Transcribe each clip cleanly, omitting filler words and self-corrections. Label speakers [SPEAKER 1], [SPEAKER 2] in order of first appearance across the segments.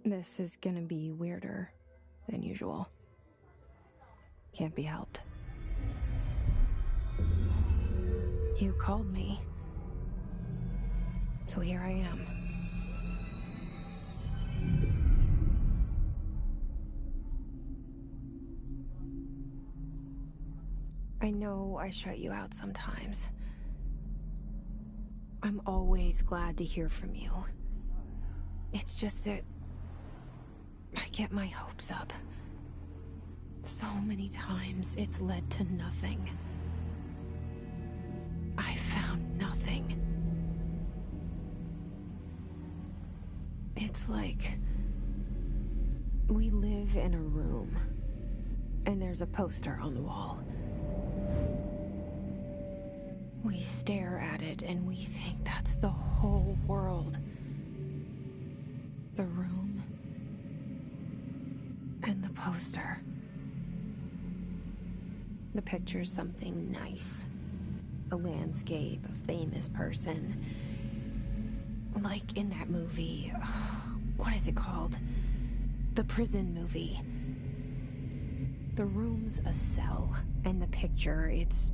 [SPEAKER 1] This is gonna be weirder than usual. Can't be helped. You called me. So here I am. I know I shut you out sometimes. I'm always glad to hear from you. It's just that I get my hopes up. So many times it's led to nothing. I found nothing. It's like we live in a room, and there's a poster on the wall. We stare at it and we think that's the whole world. The room and the poster. The picture's something nice. A landscape, a famous person. Like in that movie, what is it called? The prison movie. The room's a cell, and the picture, it's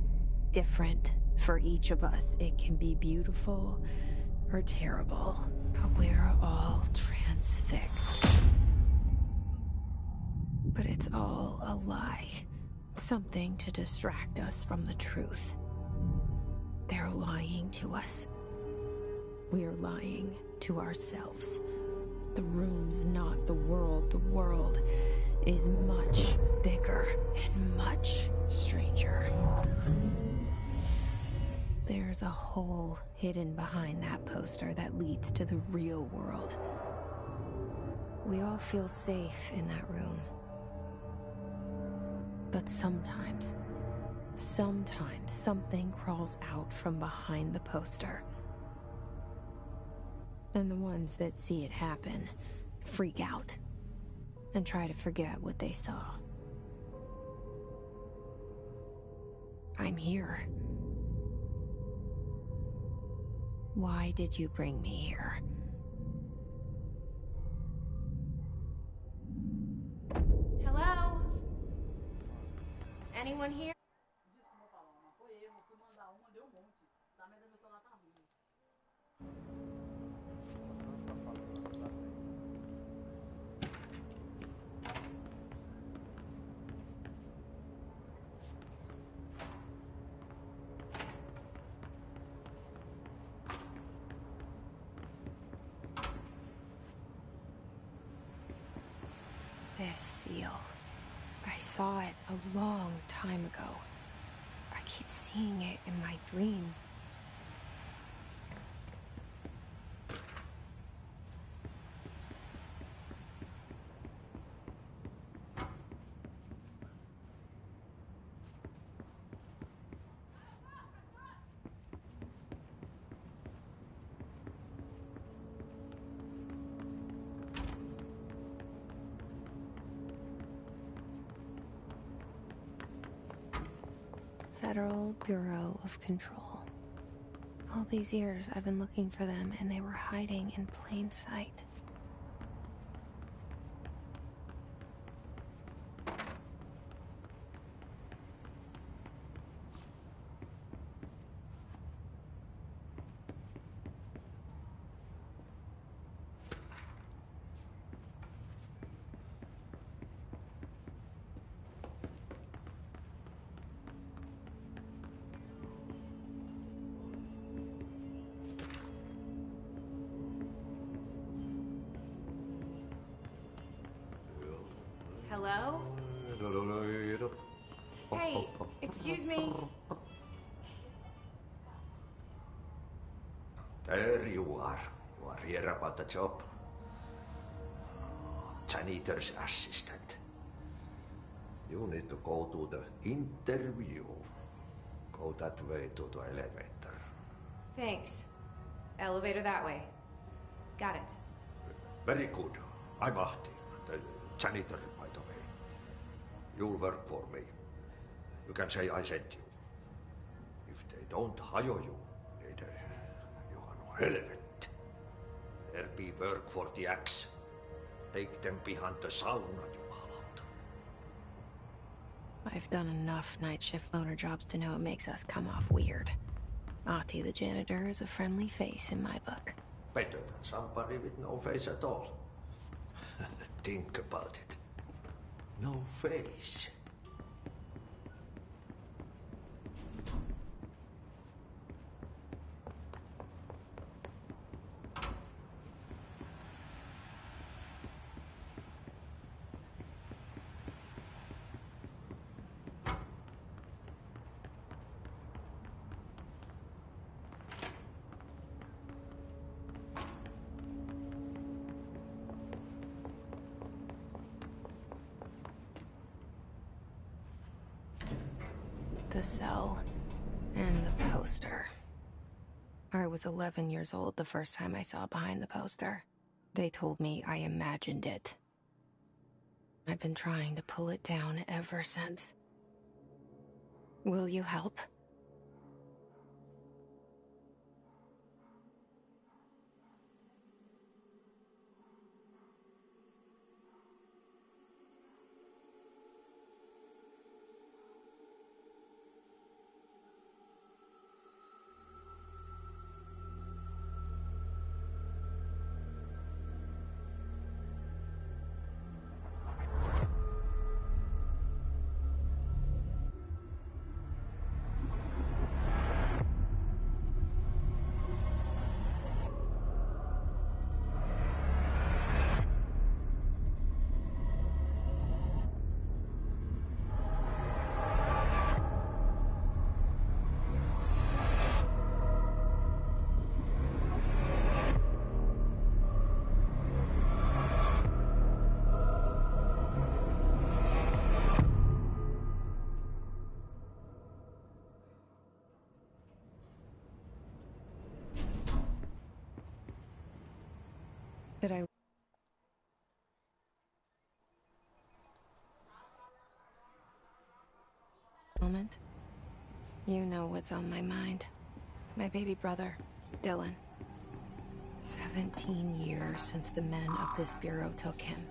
[SPEAKER 1] different for each of us. It can be beautiful or terrible, but we're all transfixed. But it's all a lie. Something to distract us from the truth. They're lying to us. We're lying to ourselves. The room's not the world. The world is much bigger and much stranger. There's a hole hidden behind that poster that leads to the real world. We all feel safe in that room. But sometimes something crawls out from behind the poster. And the ones that see it happen freak out and try to forget what they saw. I'm here. Why did you bring me here? Hello? Anyone here? This seal. I saw it a long time ago. I keep seeing it in my dreams. Federal Bureau of Control. All these years I've been looking for them, and they were hiding in plain sight. Hello? Hey, excuse me.
[SPEAKER 2] There you are. You are here about the job. Janitor's assistant. You need to go to the interview. Go that way to the elevator.
[SPEAKER 1] Thanks. Elevator that way. Got it.
[SPEAKER 2] Very good. I'm Ahti, the janitor, by the way. You'll work for me. You can say I sent you. If they don't hire you, you are no helvet. There be work for the axe. take them behind the sauna, jumalauta.
[SPEAKER 1] I've done enough night shift loner jobs to know it makes us come off weird. Ahti the janitor is a friendly face in my book.
[SPEAKER 2] Better than somebody with no face at all. Think about it. No face.
[SPEAKER 1] The cell and the poster. I was 11 years old the first time I saw behind the poster. They told me I imagined it. I've been trying to pull it down ever since. Will you help? Did I... Moment? You know what's on my mind. My baby brother, Dylan. 17 years since the men of this bureau took him.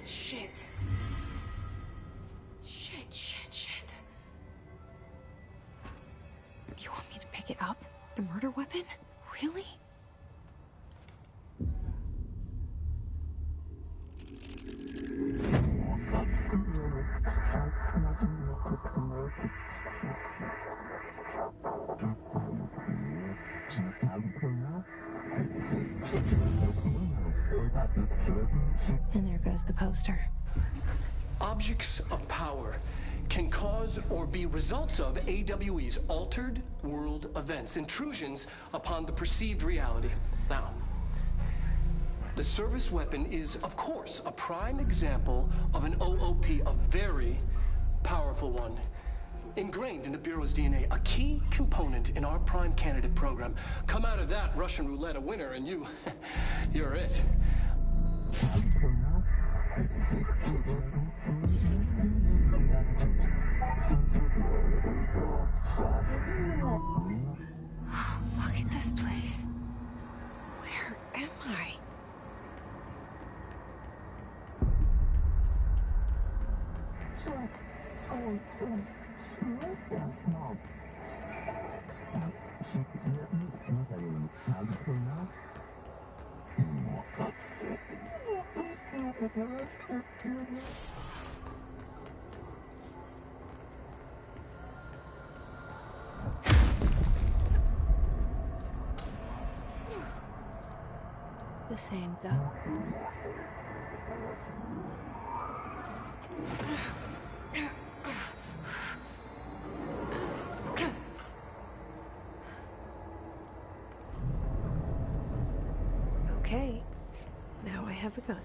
[SPEAKER 1] Shit. Shit. You want me to pick it up? The murder weapon? Really? And there goes the poster.
[SPEAKER 3] Objects of power can cause or be results of AWE's altered world events, intrusions upon the perceived reality. Now, the service weapon is, of course, a prime example of an OOP, a very powerful one. Ingrained in the Bureau's DNA, a key component in our prime candidate program. Come out of that Russian roulette a winner and you're it.
[SPEAKER 1] Look at this place. Where am I? the same, though. Okay, now I have a gun.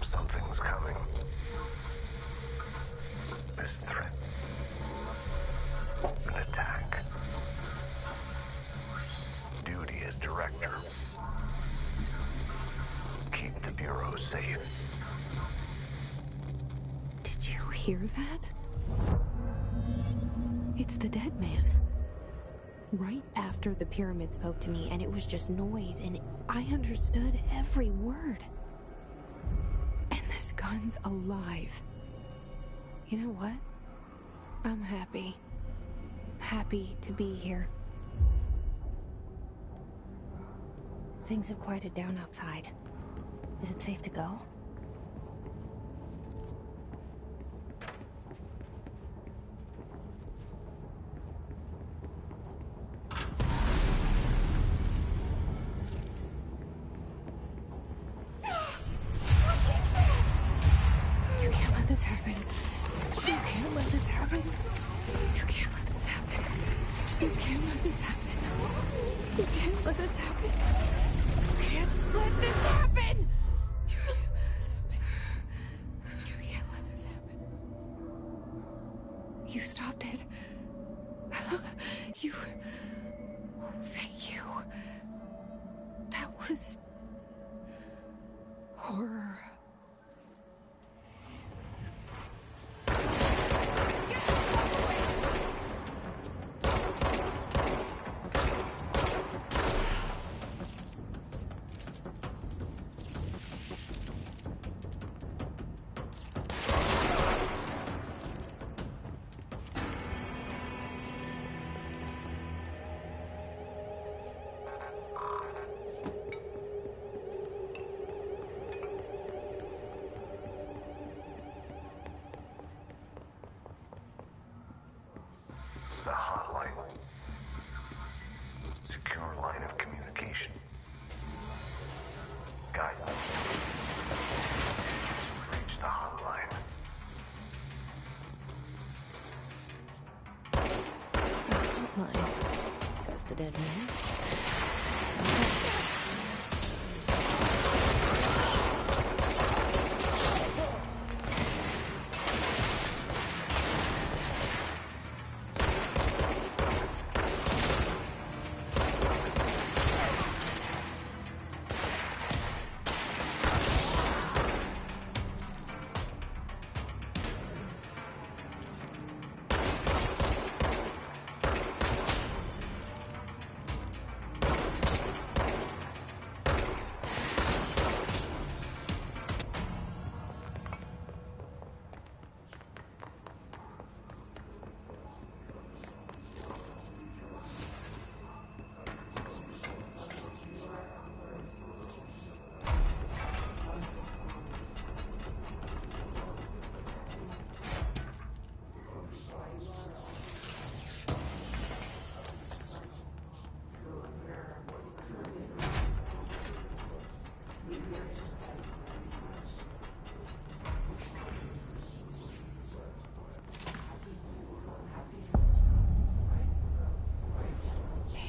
[SPEAKER 4] Something's coming. This threat. An attack. Duty as director. Keep the Bureau safe.
[SPEAKER 1] Did you hear that? It's the dead man. Right after the pyramid spoke to me, and it was just noise, and I understood every word. And this gun's alive. You know what? I'm happy. Happy to be here. Things have quieted down outside. Is it safe to go? You stopped it. You... Oh, thank you. That was... horror.
[SPEAKER 4] The hotline. Secure line of communication. Guidance. Reach the hotline.
[SPEAKER 1] Hotline, says the dead man.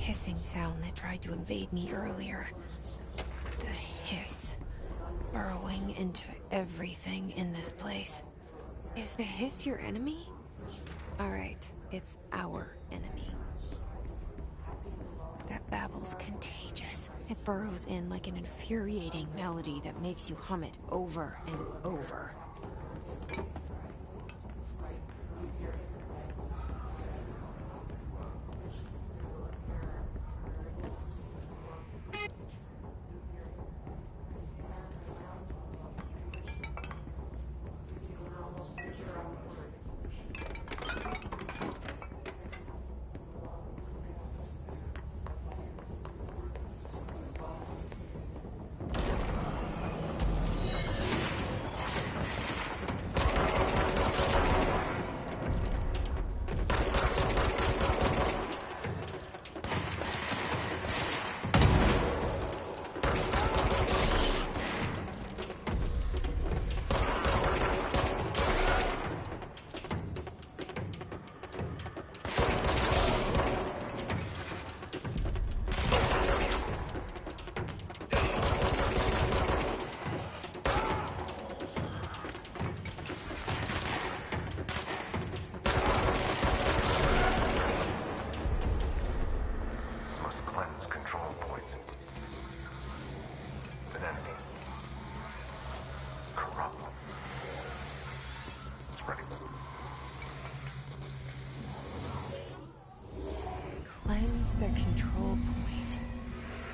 [SPEAKER 1] hissing sound that tried to invade me earlier. The hiss. Burrowing into everything in this place. Is the hiss your enemy? Alright, it's our enemy. That babble's contagious. It burrows in like an infuriating melody that makes you hum it over and over.
[SPEAKER 4] Must cleanse control points. An enemy. Corrupt. Spreading.
[SPEAKER 1] Cleanse the control point.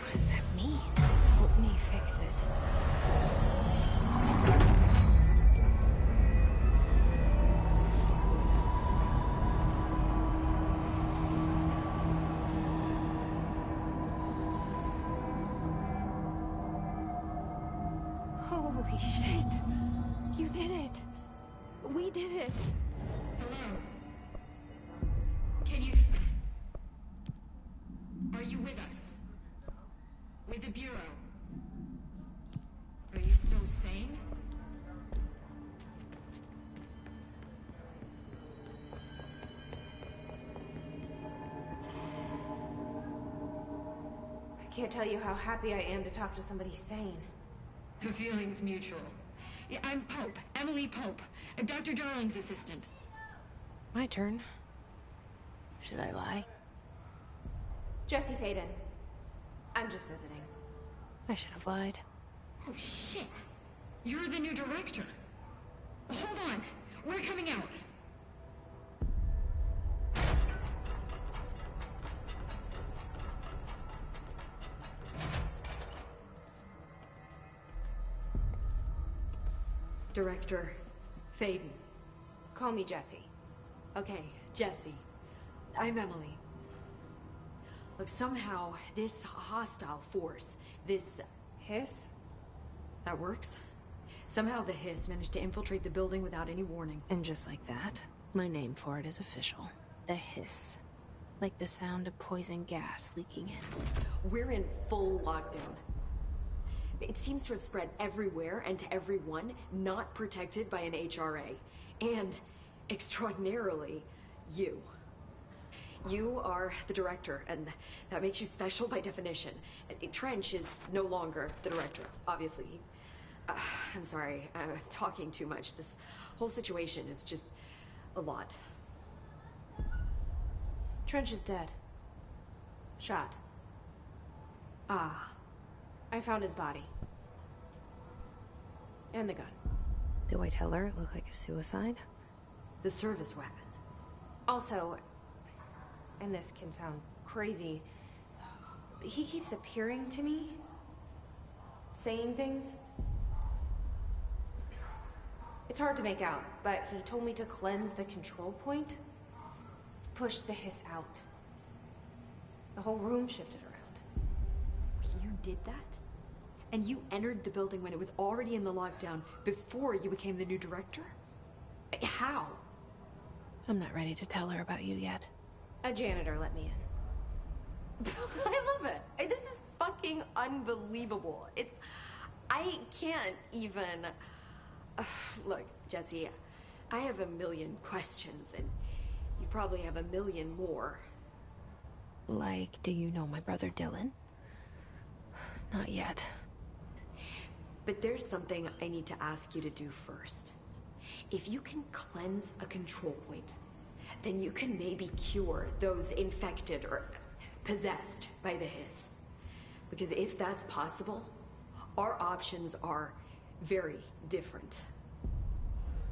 [SPEAKER 1] What does that mean? Help me fix it. Holy shit. You did it. We did it.
[SPEAKER 5] Hello? Can you... Are you with us? With the Bureau? Are you still sane?
[SPEAKER 1] I can't tell you how happy I am to talk to somebody sane.
[SPEAKER 5] The feeling's mutual. Yeah, I'm Pope. Emily Pope. Dr. Darling's assistant.
[SPEAKER 1] My turn. Should I lie? Jesse Faden. I'm just visiting. I should have lied.
[SPEAKER 5] Oh, shit. You're the new director. Hold on. We're coming out.
[SPEAKER 6] Director Faden.
[SPEAKER 1] Call me Jesse.
[SPEAKER 6] Okay, Jesse. I'm Emily. Look, somehow this hostile force, this...
[SPEAKER 1] Hiss?
[SPEAKER 6] That works? Somehow the hiss managed to infiltrate the building without any warning.
[SPEAKER 1] And just like that, my name for it is official. The hiss. Like the sound of poison gas leaking in.
[SPEAKER 6] We're in full lockdown. It seems to have spread everywhere and to everyone not protected by an HRA. And, extraordinarily, you. You are the director, and that makes you special by definition. Trench is no longer the director, obviously. I'm sorry, I'm talking too much. This whole situation is just a lot.
[SPEAKER 1] Trench is dead. Shot.
[SPEAKER 6] Ah.
[SPEAKER 1] I found his body. And the gun. Do I tell her it looked like a suicide?
[SPEAKER 6] The service weapon.
[SPEAKER 1] Also, and this can sound crazy, but he keeps appearing to me. Saying things. It's hard to make out, but he told me to cleanse the control point. Push the hiss out. The whole room shifted around.
[SPEAKER 6] You did that? And you entered the building when it was already in the lockdown before you became the new director? How?
[SPEAKER 1] I'm not ready to tell her about you yet. A janitor let me in.
[SPEAKER 6] I love it. This is fucking unbelievable. I can't even... Look, Jesse, I have a million questions, and you probably have a million more.
[SPEAKER 1] Like, do you know my brother Dylan? Not yet.
[SPEAKER 6] But there's something I need to ask you to do first. If you can cleanse a control point, then you can maybe cure those infected or possessed by the hiss. Because if that's possible, our options are very different.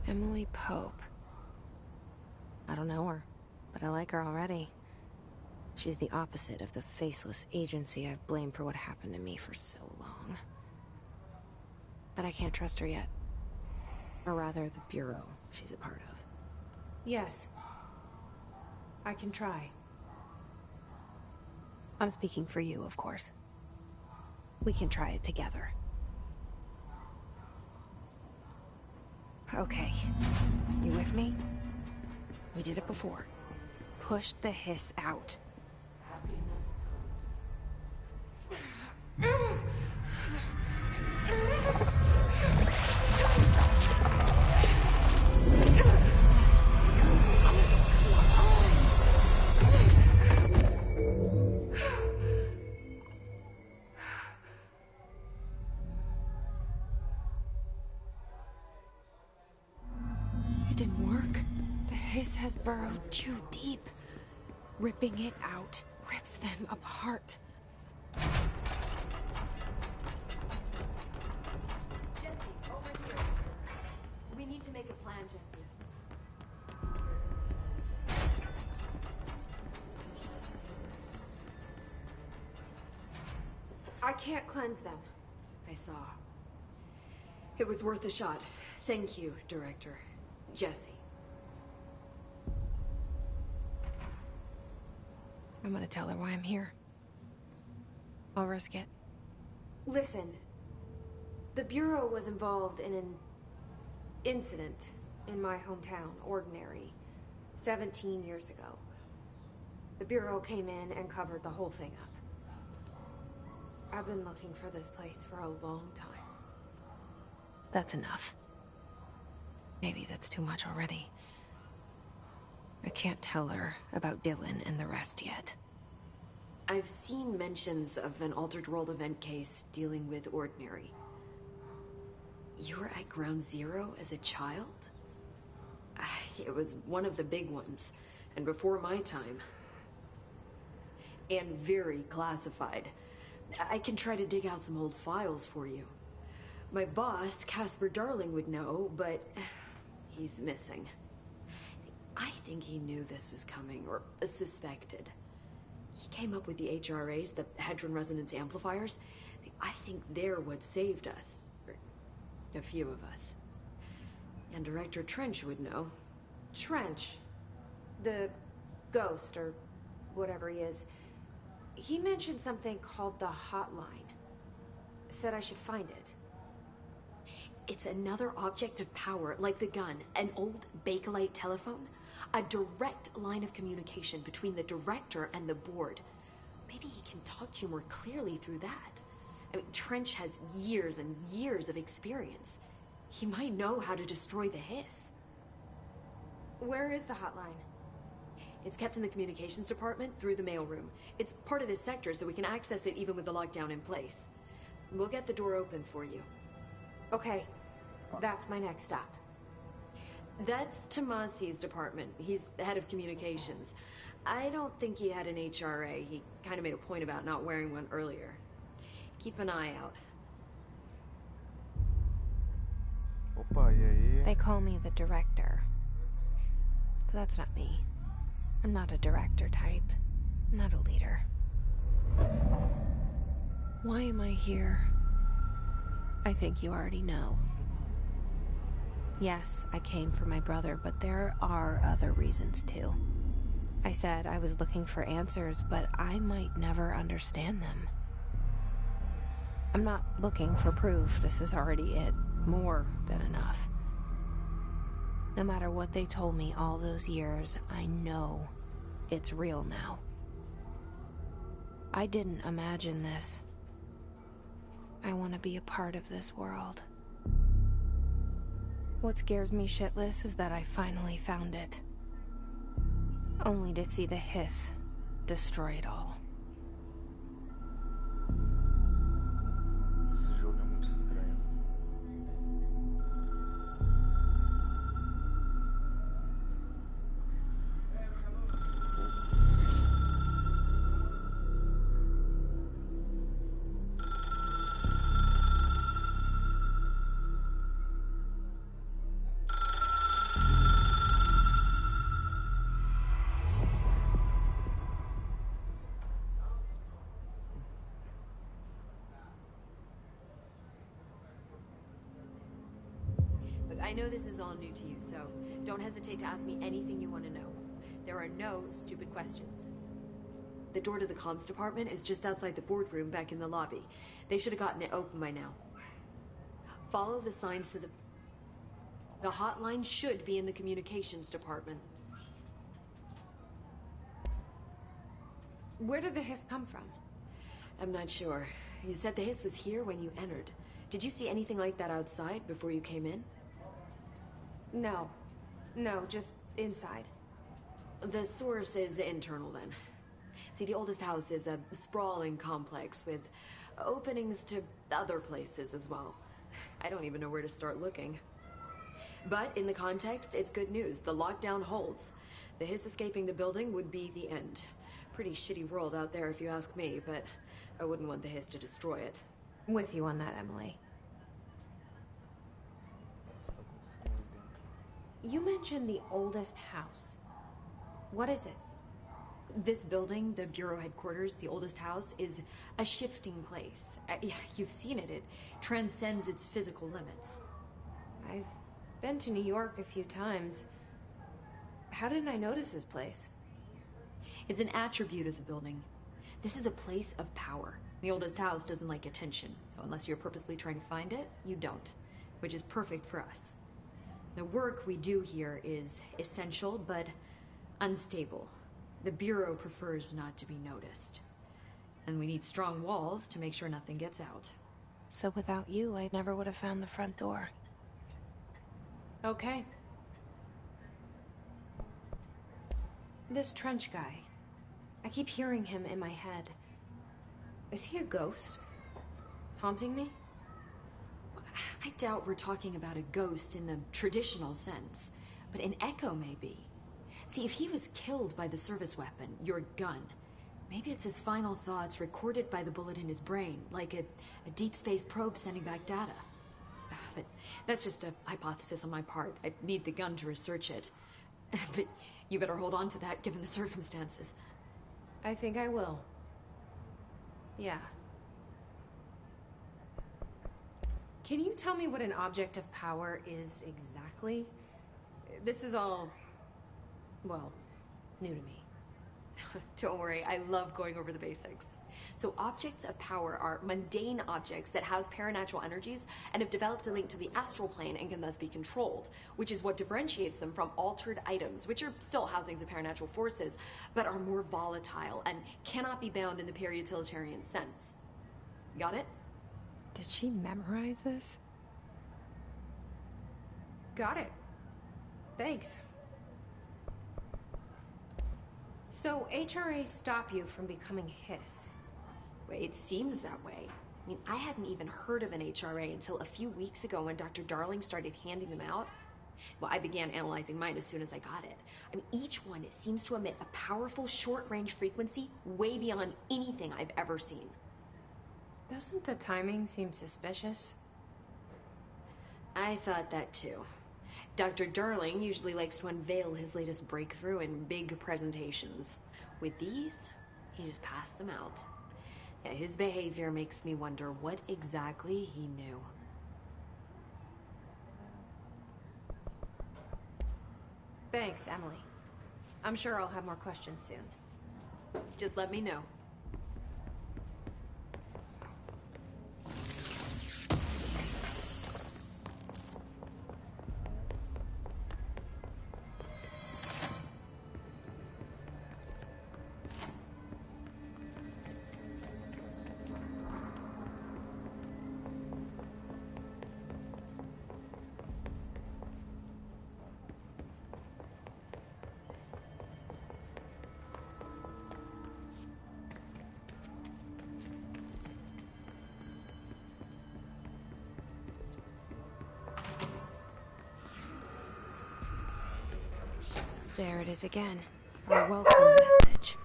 [SPEAKER 1] Emily Pope. I don't know her, but I like her already. She's the opposite of the faceless agency I've blamed for what happened to me for so long. But I can't trust her yet. Or rather, the Bureau she's a part of. Yes. I can try. I'm speaking for you, of course. We can try it together. Okay. You with me? We did it before. Push the hiss out. It didn't work. The hiss has burrowed too deep. Ripping it out rips them apart.
[SPEAKER 6] Jesse, over here. We need to make a plan, Jesse.
[SPEAKER 1] I can't cleanse them.
[SPEAKER 6] I saw. It was worth a shot. Thank you, Director. Jesse.
[SPEAKER 1] I'm gonna tell her why I'm here. I'll risk it. Listen, the Bureau was involved in an incident in my hometown, Ordinary, 17 years ago. The Bureau came in and covered the whole thing up. I've been looking for this place for a long time. That's enough. Maybe that's too much already. I can't tell her about Dylan and the rest yet.
[SPEAKER 6] I've seen mentions of an Altered World event case dealing with Ordinary. You were at Ground Zero as a child? It was one of the big ones, and before my time. And very classified. I can try to dig out some old files for you. My boss, Casper Darling, would know, but he's missing. I think he knew this was coming, or suspected. He came up with the HRAs, the Hadron Resonance Amplifiers. I think they're what saved us. Or a few of us. And Director Trench would know.
[SPEAKER 1] Trench? The ghost, or whatever he is. He mentioned something called the hotline. Said I should find it.
[SPEAKER 6] It's another object of power, like the gun, an old Bakelite telephone. A direct line of communication between the director and the board. Maybe he can talk to you more clearly through that. I mean, Trench has years and years of experience. He might know how to destroy the hiss.
[SPEAKER 1] Where is the hotline?
[SPEAKER 6] It's kept in the communications department through the mailroom. It's part of this sector, so we can access it even with the lockdown in place. We'll get the door open for you.
[SPEAKER 1] Okay, that's my next stop.
[SPEAKER 6] That's Tomasi's department. He's head of communications. I don't think he had an HRA. He kind of made a point about not wearing one earlier. Keep an eye out.
[SPEAKER 7] Opa, e aí?
[SPEAKER 1] They call me the director. But that's not me. I'm not a director type. I'm not a leader. Why am I here? I think you already know. Yes, I came for my brother, but there are other reasons too. I said I was looking for answers, but I might never understand them. I'm not looking for proof. This is already it. More than enough. No matter what they told me all those years, I know it's real now. I didn't imagine this. I want to be a part of this world. What scares me shitless is that I finally found it. Only to see the hiss destroy it all.
[SPEAKER 7] Esse jogo é muito estranho.
[SPEAKER 6] Look, I know this is all new to you, so don't hesitate to ask me anything you want to know. There are no stupid questions. The door to the comms department is just outside the boardroom back in the lobby. They should have gotten it open by now. Follow the signs to the... The hotline should be in the communications department.
[SPEAKER 1] Where did the hiss come from?
[SPEAKER 6] I'm not sure. You said the hiss was here when you entered. Did you see anything like that outside before you came in?
[SPEAKER 1] No. No, just inside.
[SPEAKER 6] The source is internal then. See, the oldest house is a sprawling complex with openings to other places as well. I don't even know where to start looking. But in the context, it's good news. The lockdown holds. The hiss escaping the building would be the end. Pretty shitty world out there if you ask me, but I wouldn't want the hiss to destroy it.
[SPEAKER 1] With you on that, Emily. You mentioned the oldest house. What is it?
[SPEAKER 6] This building, the Bureau headquarters, the oldest house, is a shifting place. You've seen it. It transcends its physical limits.
[SPEAKER 1] I've been to New York a few times. How didn't I notice this place?
[SPEAKER 6] It's an attribute of the building. This is a place of power. The oldest house doesn't like attention, so unless you're purposely trying to find it, you don't, which is perfect for us. The work we do here is essential, but unstable. The Bureau prefers not to be noticed. And we need strong walls to make sure nothing gets out.
[SPEAKER 1] So without you, I never would have found the front door. Okay. This Trench guy. I keep hearing him in my head. Is he a ghost? Haunting me?
[SPEAKER 6] I doubt we're talking about a ghost in the traditional sense, but an echo maybe. See, if he was killed by the service weapon, your gun, maybe it's his final thoughts recorded by the bullet in his brain, like a deep space probe sending back data. But that's just a hypothesis on my part. I'd need the gun to research it. But you better hold on to that given the circumstances.
[SPEAKER 1] I think I will. Yeah. Can you tell me what an object of power is exactly? This is all, well, new to me.
[SPEAKER 6] Don't worry, I love going over the basics. So objects of power are mundane objects that house paranatural energies and have developed a link to the astral plane and can thus be controlled, which is what differentiates them from altered items, which are still housings of paranatural forces, but are more volatile and cannot be bound in the peri-utilitarian sense. Got it?
[SPEAKER 1] Did she memorize this? Got it. Thanks. So HRA stop you from becoming Hiss?
[SPEAKER 6] It seems that way. I mean, I hadn't even heard of an HRA until a few weeks ago when Dr. Darling started handing them out. Well, I began analyzing mine as soon as I got it. I mean, each one seems to emit a powerful short-range frequency way beyond anything I've ever seen.
[SPEAKER 1] Doesn't the timing seem suspicious?
[SPEAKER 6] I thought that too. Dr. Darling usually likes to unveil his latest breakthrough in big presentations. With these, he just passed them out. Yeah, his behavior makes me wonder what exactly he knew.
[SPEAKER 1] Thanks, Emily. I'm sure I'll have more questions soon.
[SPEAKER 6] Just let me know.
[SPEAKER 1] There it is again. Our welcome message.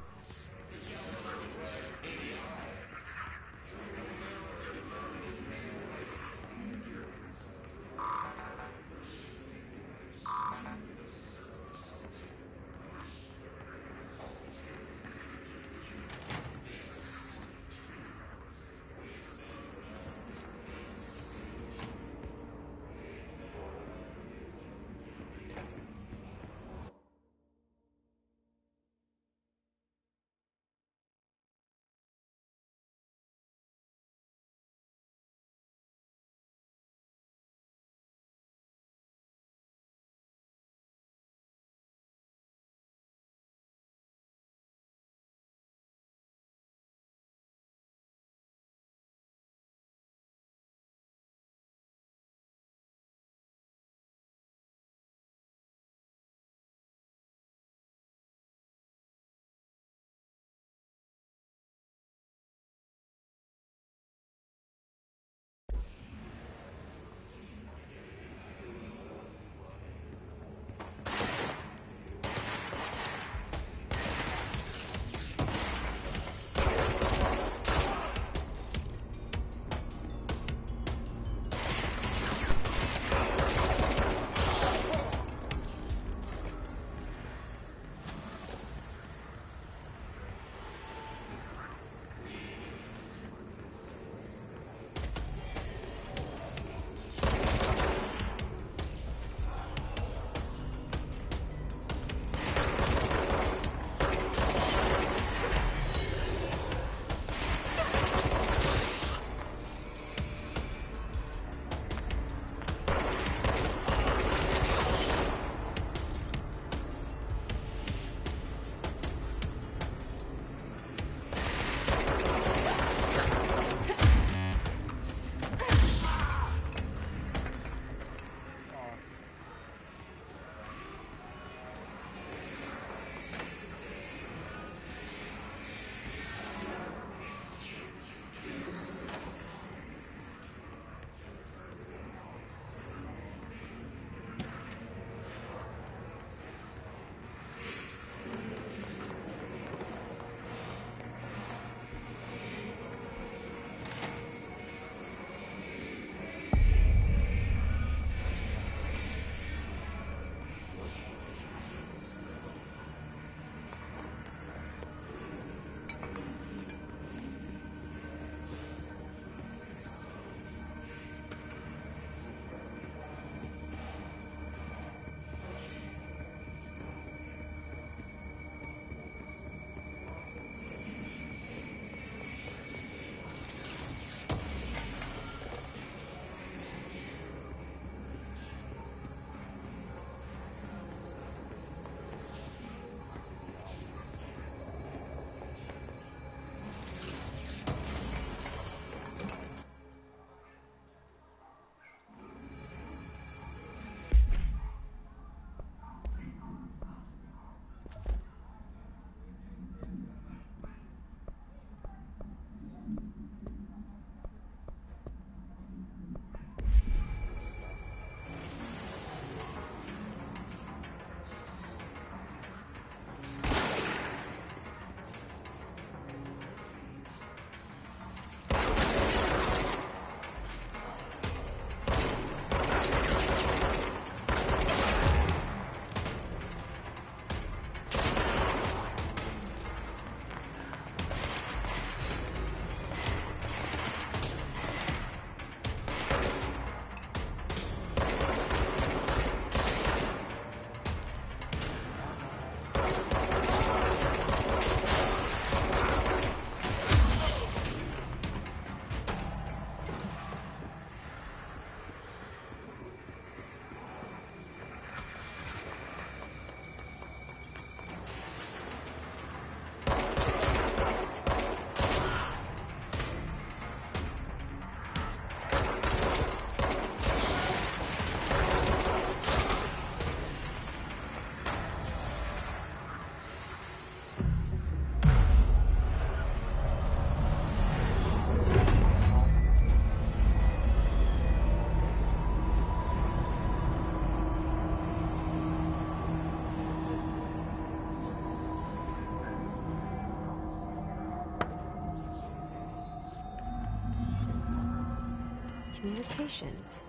[SPEAKER 1] Communications.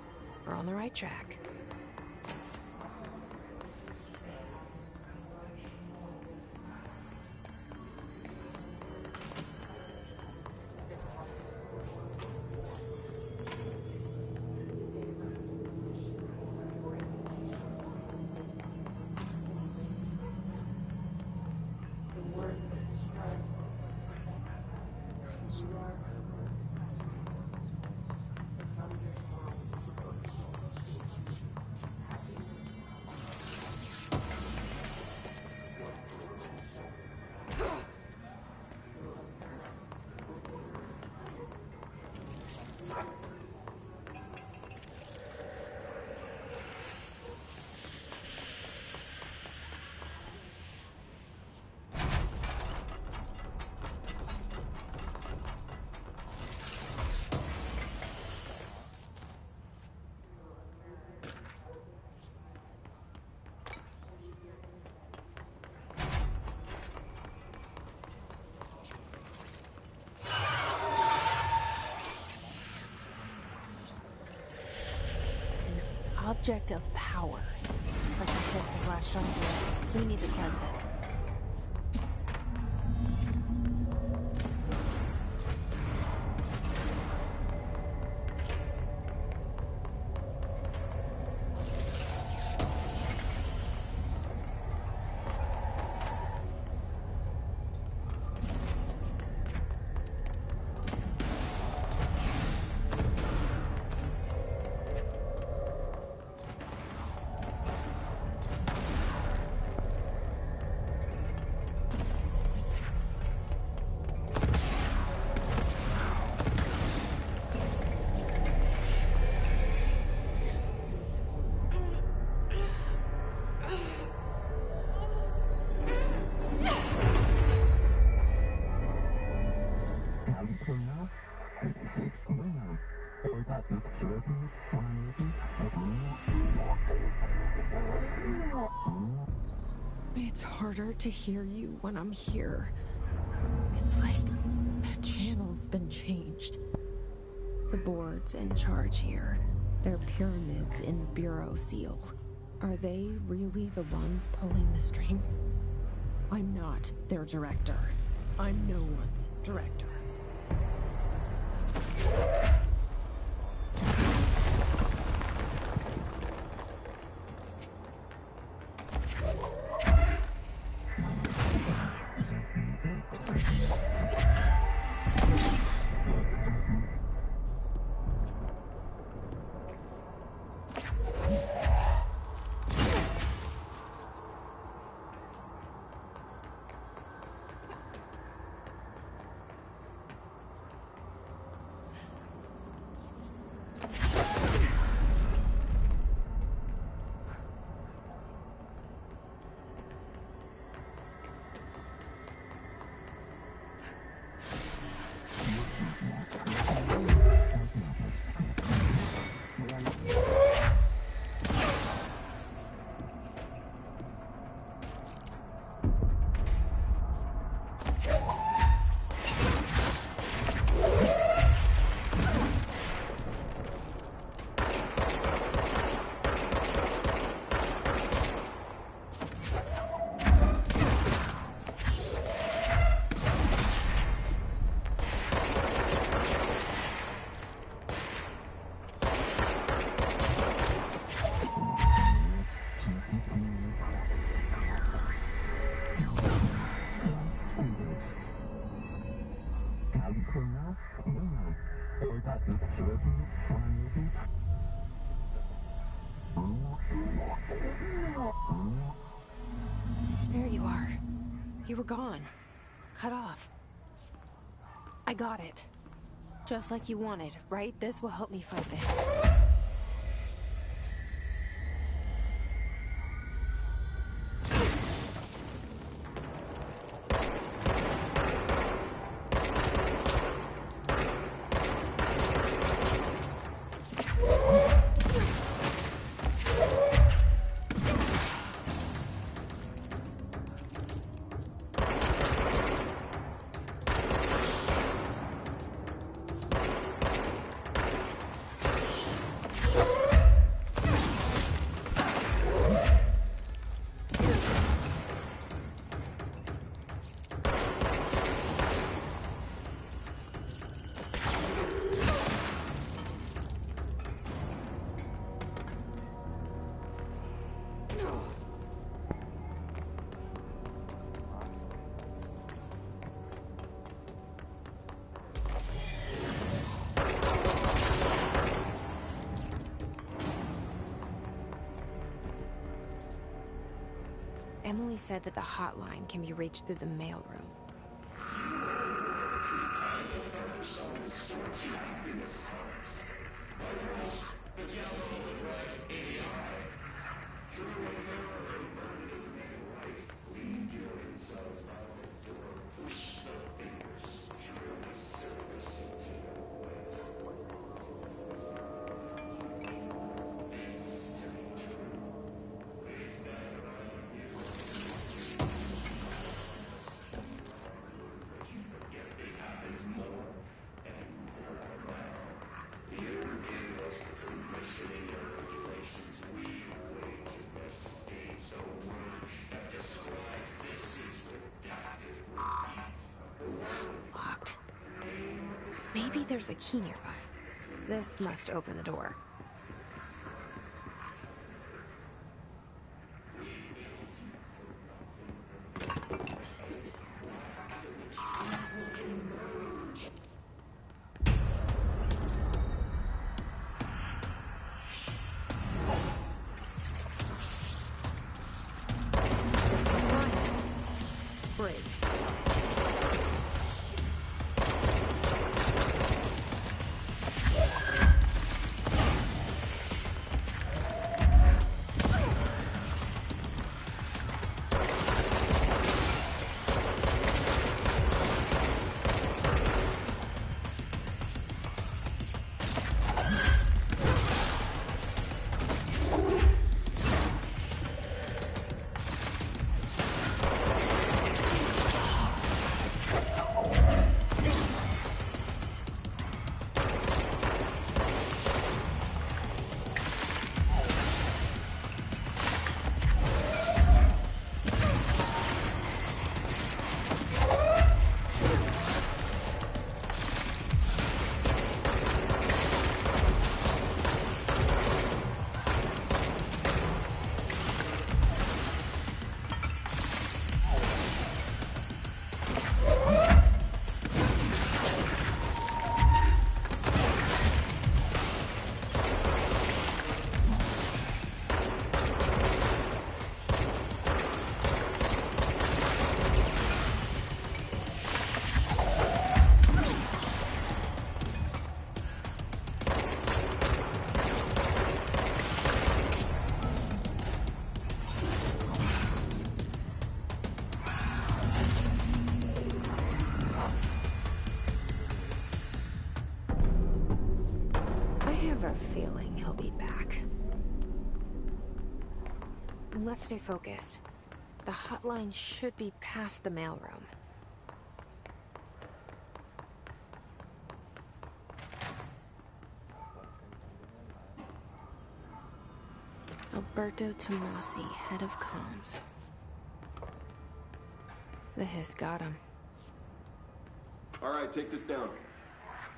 [SPEAKER 1] We're on the right track. Object of power. Looks like the piss is latched onto it. We need to cleanse it. It's harder to hear you when I'm here. It's like the channel's been changed. The board's in charge here. They're pyramids in Bureau Seal. Are they really the ones pulling the strings? I'm not their director. I'm no one's director. There you are. You were gone. Cut off. I got it. Just like you wanted, right? This will help me fight the Hex. Emily said that the hotline can be reached through the mailroom. Locked. Maybe there's a key nearby. This must open the door. Great. A feeling he'll be back. Let's stay focused. The hotline should be past the mailroom. Alberto Tomasi, head of comms. The hiss got him.
[SPEAKER 8] All right, take this down.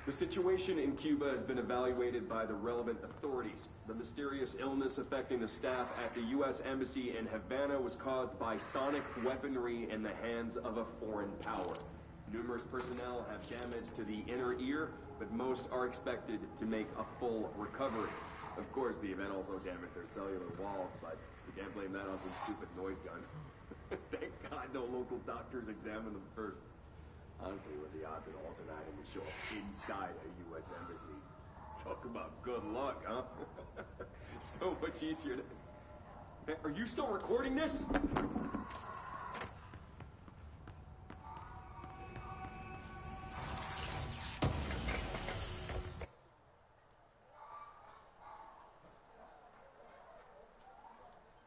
[SPEAKER 8] The situation in Cuba has been evaluated by the relevant authorities. The mysterious illness affecting the staff at the U.S. Embassy in Havana was caused by sonic weaponry in the hands of a foreign power. Numerous personnel have damage to the inner ear, but most are expected to make a full recovery. Of course, the event also damaged their cellular walls, but we can't blame that on some stupid noise gun. Thank God no local doctors examined them first. Honestly, what the odds that alternate item would show up inside a U.S. embassy? Talk about good luck, huh? So much easier to... Are you still recording this?